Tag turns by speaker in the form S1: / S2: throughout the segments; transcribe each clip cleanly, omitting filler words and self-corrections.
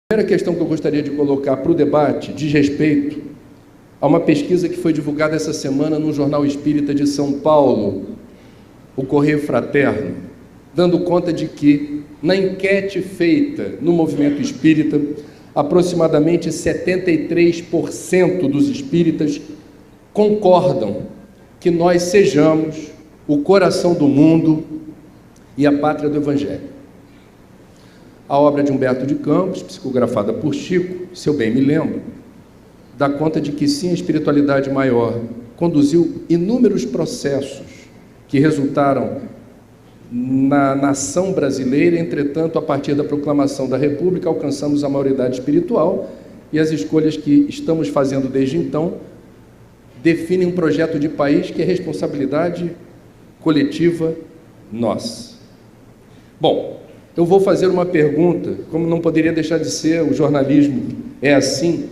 S1: A primeira questão que eu gostaria de colocar para o debate diz respeito a uma pesquisa que foi divulgada essa semana no Jornal Espírita de São Paulo, o Correio Fraterno, dando conta de que, na enquete feita no movimento espírita, aproximadamente 73% dos espíritas concordam que nós sejamos o coração do mundo e a pátria do Evangelho. A obra de Humberto de Campos, psicografada por Chico, se eu bem me lembro, dá conta de que sim, a espiritualidade maior conduziu inúmeros processos que resultaram na nação brasileira. Entretanto, a partir da proclamação da República, alcançamos a maioridade espiritual e as escolhas que estamos fazendo desde então definem um projeto de país que é responsabilidade coletiva nossa. Bom, eu vou fazer uma pergunta, como não poderia deixar de ser, o jornalismo é assim,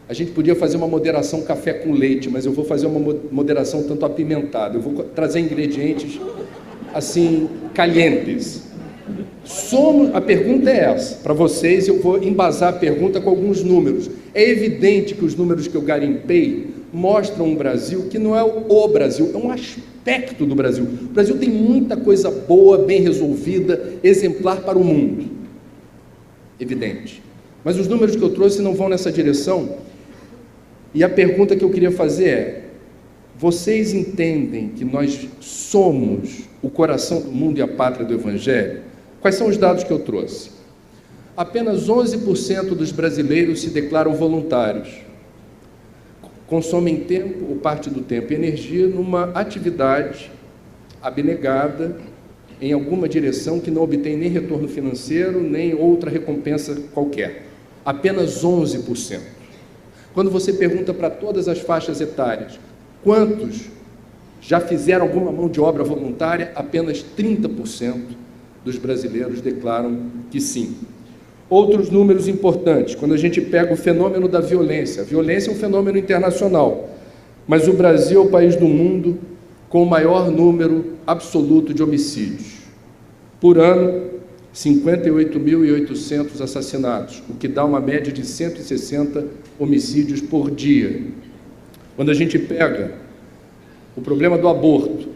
S1: a gente podia fazer uma moderação café com leite, mas eu vou fazer uma moderação tanto apimentada, eu vou trazer ingredientes assim, calientes. A pergunta é essa, para vocês, eu vou embasar a pergunta com alguns números. É evidente que os números que eu garimpei mostram um Brasil que não é o Brasil, é um aspecto do Brasil. O Brasil tem muita coisa boa, bem resolvida, exemplar para o mundo. Evidente. Mas os números que eu trouxe não vão nessa direção. E a pergunta que eu queria fazer é: vocês entendem que nós somos o coração do mundo e a pátria do Evangelho? Quais são os dados que eu trouxe? Apenas 11% dos brasileiros se declaram voluntários. Consomem tempo, ou parte do tempo e energia, numa atividade abnegada em alguma direção que não obtém nem retorno financeiro, nem outra recompensa qualquer. Apenas 11%. Quando você pergunta para todas as faixas etárias, quantos já fizeram alguma mão de obra voluntária, apenas 30% dos brasileiros declaram que sim. Outros números importantes, quando a gente pega o fenômeno da violência. A violência é um fenômeno internacional, mas o Brasil é o país do mundo com o maior número absoluto de homicídios. Por ano, 58.800 assassinatos, o que dá uma média de 160 homicídios por dia. Quando a gente pega o problema do aborto,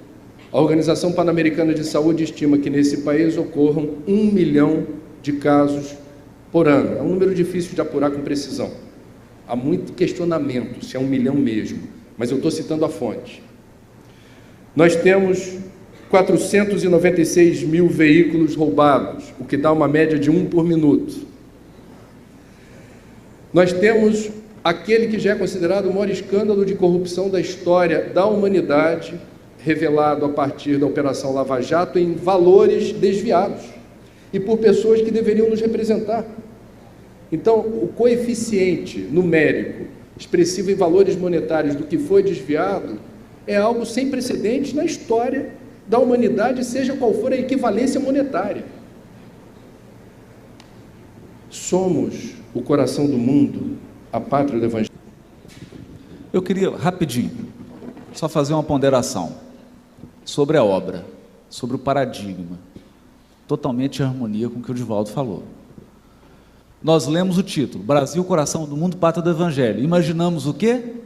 S1: a Organização Pan-Americana de Saúde estima que nesse país ocorram 1 milhão de casos por ano. É um número difícil de apurar com precisão. Há muito questionamento se é 1 milhão mesmo, mas eu estou citando a fonte. Nós temos 496 mil veículos roubados, o que dá uma média de 1 por minuto. Nós temos aquele que já é considerado o maior escândalo de corrupção da história da humanidade, revelado a partir da Operação Lava Jato em valores desviados e por pessoas que deveriam nos representar. Então, o coeficiente numérico expressivo em valores monetários do que foi desviado é algo sem precedentes na história da humanidade, seja qual for a equivalência monetária. Somos o coração do mundo, a pátria do Evangelho.
S2: Eu queria, rapidinho, só fazer uma ponderação sobre a obra, sobre o paradigma, totalmente em harmonia com o que o Divaldo falou. Nós lemos o título, Brasil, coração do mundo, pátria do Evangelho. Imaginamos o quê?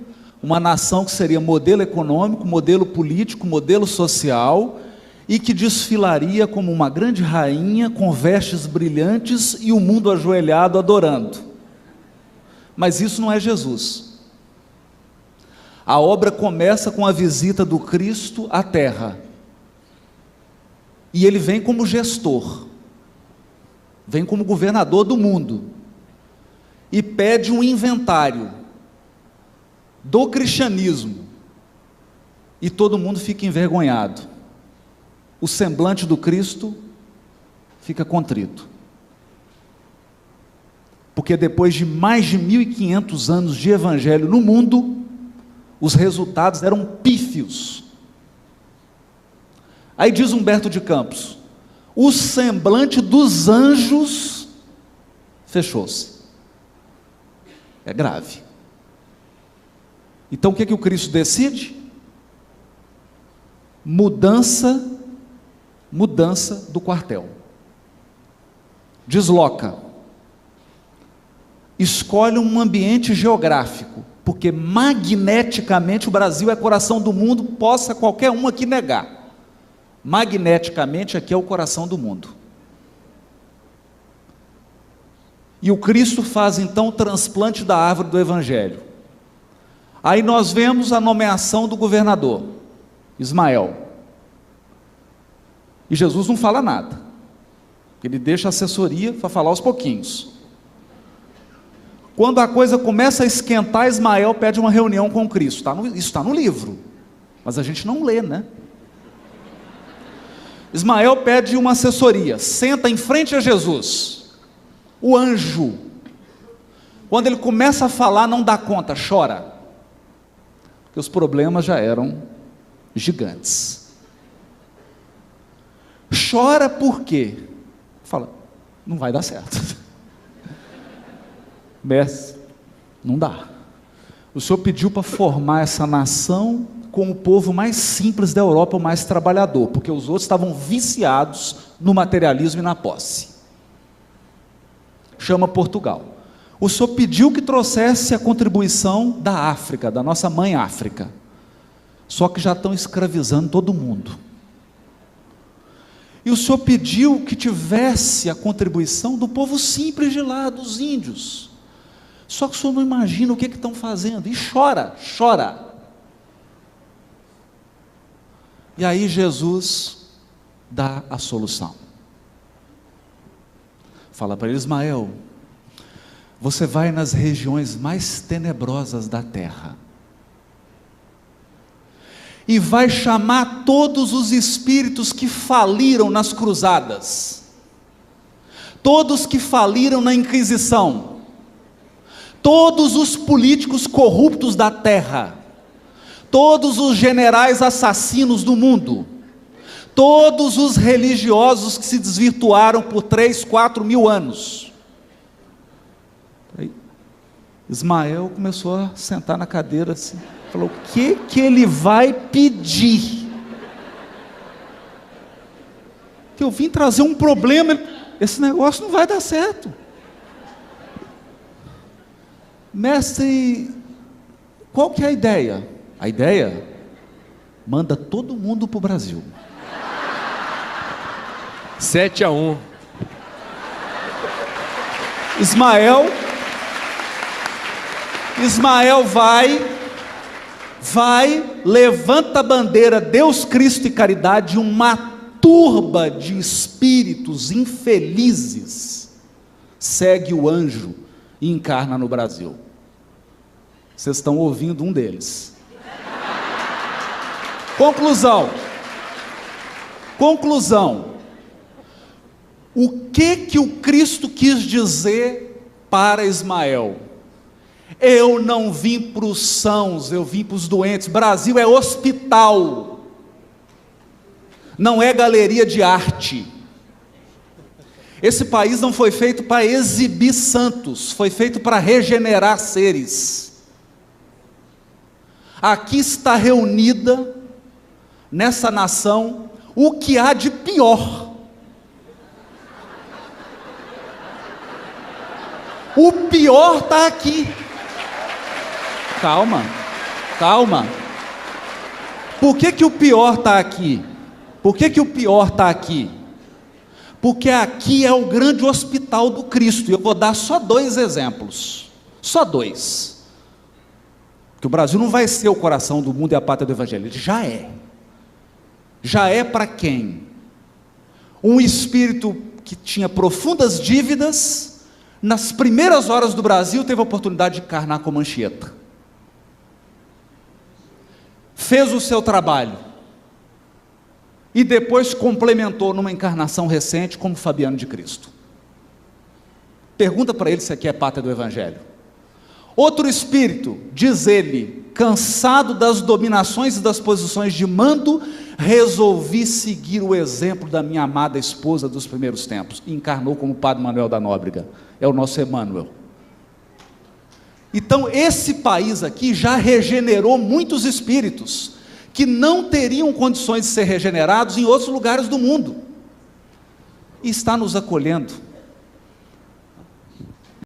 S2: Uma nação que seria modelo econômico, modelo político, modelo social, e que desfilaria como uma grande rainha com vestes brilhantes e o mundo ajoelhado adorando. Mas isso não é Jesus. A obra começa com a visita do Cristo à Terra. E ele vem como gestor, vem como governador do mundo, e pede um inventário do cristianismo, e todo mundo fica envergonhado. O semblante do Cristo fica contrito, porque depois de mais de 1.500 anos de evangelho no mundo, os resultados eram pífios. Aí diz Humberto de Campos, o semblante dos anjos fechou-se. É grave. Então o que o Cristo decide? Mudança do quartel. Desloca. escolhe um ambiente geográfico, porque magneticamente o Brasil é coração do mundo, possa qualquer um aqui negar. Magneticamente aqui é o coração do mundo. E o Cristo faz então o transplante da árvore do Evangelho. Aí nós vemos a nomeação do governador, Ismael. E Jesus não fala nada. Ele deixa a assessoria para falar aos pouquinhos. Quando a coisa começa a esquentar, Ismael pede uma reunião com Cristo. Isso está no livro, mas a gente não lê, né? Ismael pede uma assessoria, senta em frente a Jesus. O anjo, quando ele começa a falar, não dá conta, chora, porque os problemas já eram gigantes. Chora por quê? Fala, não vai dar certo. Mestre, não dá. O Senhor pediu para formar essa nação com o povo mais simples da Europa, o mais trabalhador, porque os outros estavam viciados no materialismo e na posse. Chama Portugal. O Senhor pediu que trouxesse a contribuição da África, da nossa mãe África. Só que já estão escravizando todo mundo. E o Senhor pediu que tivesse a contribuição do povo simples de lá, dos índios. Só que o Senhor não imagina o que estão fazendo. E chora, chora. E aí Jesus dá a solução. Fala para ele, Ismael, você vai nas regiões mais tenebrosas da terra e vai chamar todos os espíritos que faliram nas cruzadas, todos que faliram na Inquisição, todos os políticos corruptos da terra, todos os generais assassinos do mundo, todos os religiosos que se desvirtuaram por 3, 4 mil anos. Aí, Ismael começou a sentar na cadeira assim, falou, o que ele vai pedir? Que eu vim trazer um problema, esse negócio não vai dar certo. Mestre, qual que é a ideia? A ideia? Manda todo mundo para o Brasil.
S1: 7-1.
S2: Ismael vai, levanta a bandeira Deus, Cristo e caridade, uma turba de espíritos infelizes segue o anjo e encarna no Brasil. Vocês estão ouvindo um deles. Conclusão. O que o Cristo quis dizer para Ismael? Eu não vim para os sãos, eu vim para os doentes. Brasil é hospital, não é galeria de arte. Esse país não foi feito para exibir santos, foi feito para regenerar seres. Aqui está reunida, nessa nação, o que há de pior. O pior está aqui. Calma. Por que o pior está aqui? Porque aqui é o grande hospital do Cristo. E eu vou dar só 2 exemplos. Só 2. Porque o Brasil não vai ser o coração do mundo e a pátria do Evangelho. Ele já é. Já é para quem? Um espírito que tinha profundas dívidas, nas primeiras horas do Brasil, teve a oportunidade de encarnar como Anchieta. Fez o seu trabalho. E depois complementou numa encarnação recente como Fabiano de Cristo. Pergunta para ele se aqui é pátria do Evangelho. Outro espírito, diz ele, cansado das dominações e das posições de mando, resolvi seguir o exemplo da minha amada esposa dos primeiros tempos. E encarnou como Padre Manuel da Nóbrega. É o nosso Emmanuel. Então esse país aqui já regenerou muitos espíritos que não teriam condições de ser regenerados em outros lugares do mundo, e está nos acolhendo.